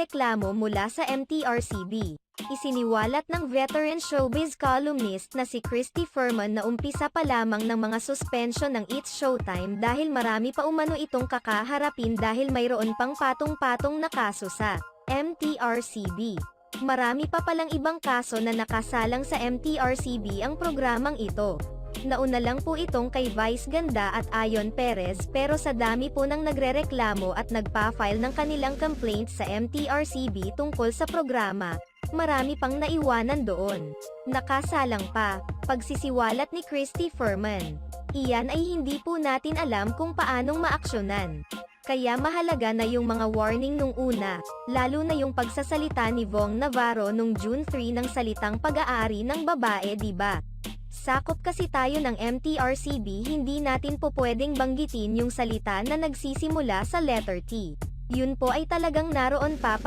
reklamo mula sa MTRCB. Isiniwalat ng veteran showbiz columnist na si Christy Furman na umpisa pa lamang ng mga suspension ng It's Showtime dahil marami pa umano itong kakaharapin dahil mayroon pang patong-patong na kaso sa MTRCB. Marami pa palang ibang kaso na nakasalang sa MTRCB ang programang ito. Nauna lang po itong kay Vice Ganda at Ayon Perez pero sa dami po ng nagrereklamo at nagpa-file ng kanilang complaint sa MTRCB tungkol sa programa, marami pang naiwanan doon. Nakasalang pa, pagsisiwalat ni Christy Furman. Iyan ay hindi po natin alam kung paanong maaksyonan. Kaya mahalaga na yung mga warning nung una, lalo na yung pagsasalita ni Vong Navarro nung June 3 ng salitang pag-aari ng babae, diba? Sakop kasi tayo ng MTRCB, hindi natin po pwedeng banggitin yung salita na nagsisimula sa letter T. Yun po ay talagang naroon pa